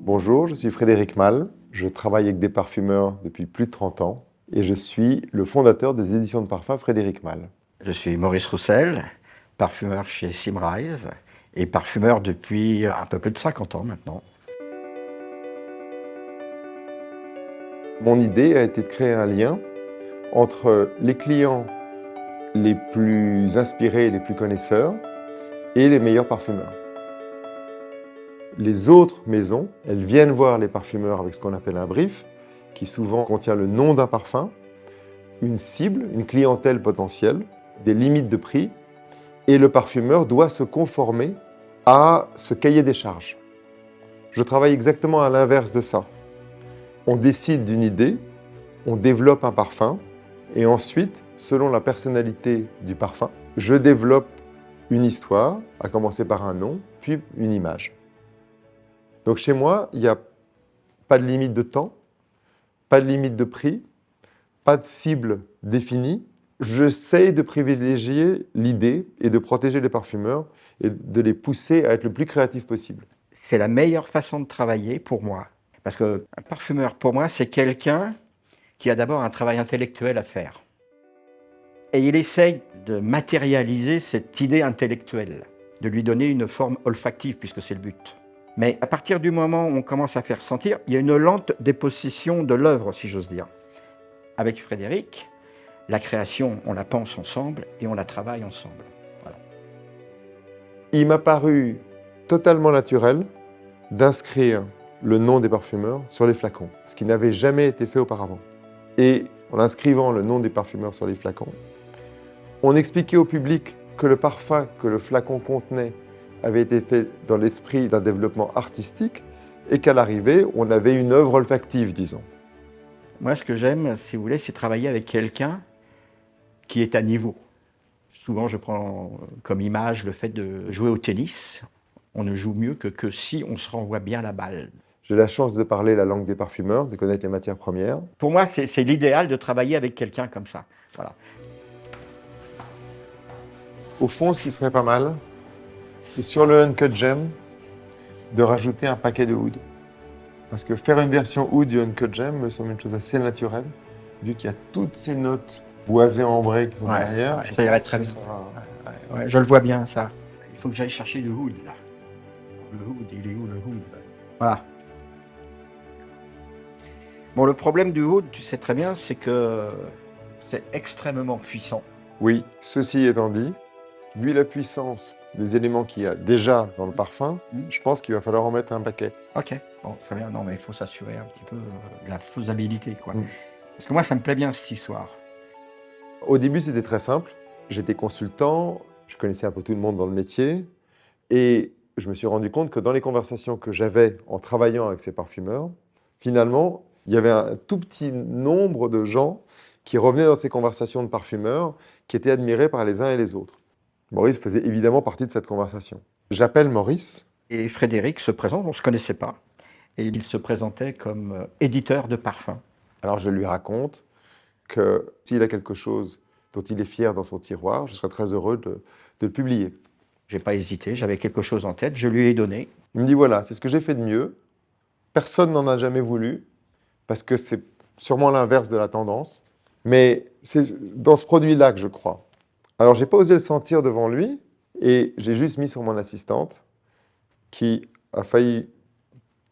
Bonjour, je suis Frédéric Malle. Je travaille avec des parfumeurs depuis plus de 30 ans et je suis le fondateur des éditions de parfum Frédéric Malle. Je suis Maurice Roussel, parfumeur chez Symrise et parfumeur depuis un peu plus de 50 ans maintenant. Mon idée a été de créer un lien entre les clients les plus inspirés et les plus connaisseurs et les meilleurs parfumeurs. Les autres maisons, elles viennent voir les parfumeurs avec ce qu'on appelle un brief, qui souvent contient le nom d'un parfum, une cible, une clientèle potentielle, des limites de prix, et le parfumeur doit se conformer à ce cahier des charges. Je travaille exactement à l'inverse de ça. On décide d'une idée, on développe un parfum, et ensuite, selon la personnalité du parfum, je développe une histoire, à commencer par un nom, puis une image. Donc chez moi, il n'y a pas de limite de temps, pas de limite de prix, pas de cible définie. J'essaye de privilégier l'idée et de protéger les parfumeurs et de les pousser à être le plus créatif possible. C'est la meilleure façon de travailler pour moi. Parce qu'un parfumeur, pour moi, c'est quelqu'un qui a d'abord un travail intellectuel à faire. Et il essaye de matérialiser cette idée intellectuelle, de lui donner une forme olfactive, puisque c'est le but. Mais à partir du moment où on commence à faire sentir, il y a une lente dépossession de l'œuvre, si j'ose dire. Avec Frédéric, la création, on la pense ensemble et on la travaille ensemble. Voilà. Il m'a paru totalement naturel d'inscrire le nom des parfumeurs sur les flacons, ce qui n'avait jamais été fait auparavant. Et en inscrivant le nom des parfumeurs sur les flacons, on expliquait au public que le parfum que le flacon contenait avait été fait dans l'esprit d'un développement artistique et qu'à l'arrivée, on avait une œuvre olfactive, disons. Moi, ce que j'aime, si vous voulez, c'est travailler avec quelqu'un qui est à niveau. Souvent, je prends comme image le fait de jouer au tennis. On ne joue mieux que si on se renvoie bien la balle. J'ai la chance de parler la langue des parfumeurs, de connaître les matières premières. Pour moi, c'est l'idéal de travailler avec quelqu'un comme ça. Voilà. Au fond, ce qui serait pas mal, c'est sur le Uncut Gem, de rajouter un paquet de oud. Parce que faire une version oud du Uncut Gem me semble une chose assez naturelle, vu qu'il y a toutes ces notes boisées ambrées qui sont derrière. Ouais, ça irait très bien. Ouais, je le vois bien, ça. Il faut que j'aille chercher le oud, là. Le oud, il est où, le oud? Voilà. Bon, le problème du oud, tu sais très bien, c'est que c'est extrêmement puissant. Oui, ceci étant dit, vu la puissance des éléments qu'il y a déjà dans le parfum, je pense qu'il va falloir en mettre un paquet. Ok, bon, très bien. Non, mais il faut s'assurer un petit peu de la faisabilité, quoi. Parce que moi, ça me plaît bien cette histoire. Au début, c'était très simple. J'étais consultant, je connaissais un peu tout le monde dans le métier, et je me suis rendu compte que dans les conversations que j'avais en travaillant avec ces parfumeurs, finalement, il y avait un tout petit nombre de gens qui revenaient dans ces conversations de parfumeurs, qui étaient admirés par les uns et les autres. Maurice faisait évidemment partie de cette conversation. J'appelle Maurice. Et Frédéric se présente, on ne se connaissait pas, et il se présentait comme éditeur de parfums. Alors je lui raconte que s'il a quelque chose dont il est fier dans son tiroir, je serais très heureux de le publier. Je n'ai pas hésité, j'avais quelque chose en tête, je lui ai donné. Il me dit voilà, c'est ce que j'ai fait de mieux. Personne n'en a jamais voulu, parce que c'est sûrement l'inverse de la tendance. Mais c'est dans ce produit-là que je crois. Alors, je n'ai pas osé le sentir devant lui, et j'ai juste mis sur mon assistante, qui a failli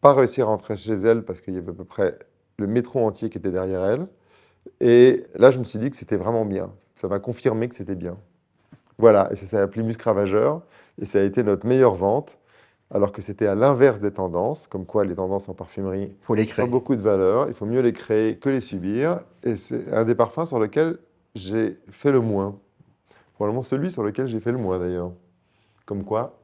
pas réussir à rentrer chez elle, parce qu'il y avait à peu près le métro entier qui était derrière elle. Et là, je me suis dit que c'était vraiment bien. Ça m'a confirmé que c'était bien. Voilà, et ça s'est appelé Musc Ravageur, et ça a été notre meilleure vente, alors que c'était à l'inverse des tendances, comme quoi les tendances en parfumerie Il faut les créer. ont beaucoup de valeur, il faut mieux les créer que les subir, et c'est un des parfums sur lequel j'ai fait le moins. Probablement celui sur lequel j'ai fait le moins d'ailleurs. Comme quoi.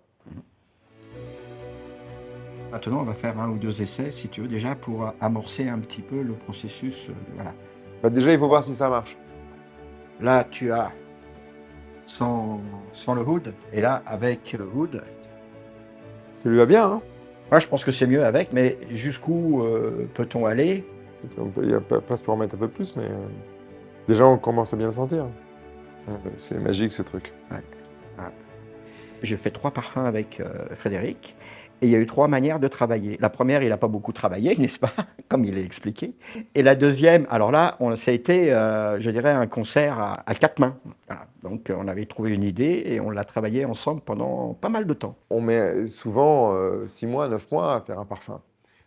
Maintenant, on va faire 1 ou 2 essais, si tu veux, déjà pour amorcer un petit peu le processus. Voilà. Bah déjà, il faut voir si ça marche. Là, tu as sans le hood, et là, avec le hood. Ça lui va bien, hein? Moi, je pense que c'est mieux avec, mais jusqu'où peut-on aller? Il y a pas place pour en mettre un peu plus, mais déjà, on commence à bien le sentir. C'est magique, ce truc. Ouais. Ouais. J'ai fait 3 parfums avec Frédéric, Et il y a eu 3 manières de travailler. La première, il n'a pas beaucoup travaillé, n'est-ce pas? Comme il l'a expliqué. Et la deuxième, alors là, ça a été, je dirais, un concert à 4 mains. Voilà. Donc, on avait trouvé une idée et on l'a travaillé ensemble pendant pas mal de temps. On met souvent 6 mois, 9 mois à faire un parfum.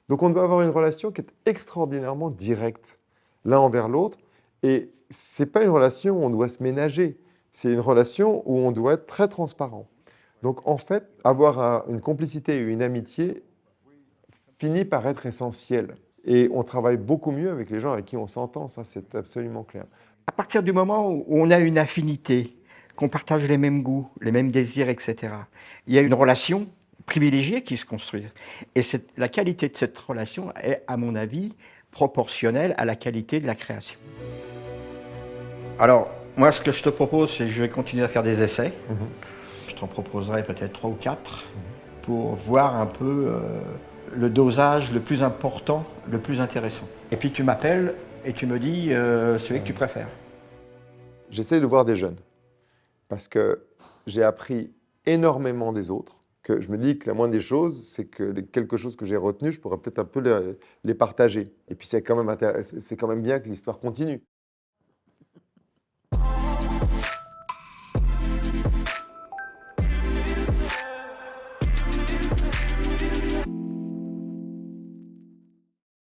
Donc on doit avoir une relation qui est extraordinairement directe l'un envers l'autre. Et ce n'est pas une relation où on doit se ménager. C'est une relation où on doit être très transparent. Donc en fait, avoir une complicité et une amitié finit par être essentiel. Et on travaille beaucoup mieux avec les gens avec qui on s'entend, ça c'est absolument clair. À partir du moment où on a une affinité, qu'on partage les mêmes goûts, les mêmes désirs, etc., il y a une relation privilégiée qui se construit. Et la qualité de cette relation est, à mon avis, proportionnelle à la qualité de la création. Alors, moi, ce que je te propose, c'est que je vais continuer à faire des essais. Je t'en proposerai peut-être 3 ou 4 pour voir un peu le dosage le plus important, le plus intéressant. Et puis tu m'appelles et tu me dis celui que tu préfères. J'essaie de voir des jeunes parce que j'ai appris énormément des autres, que je me dis que la moindre des choses, c'est que quelque chose que j'ai retenu, je pourrais peut-être un peu les partager. Et puis c'est quand même bien que l'histoire continue.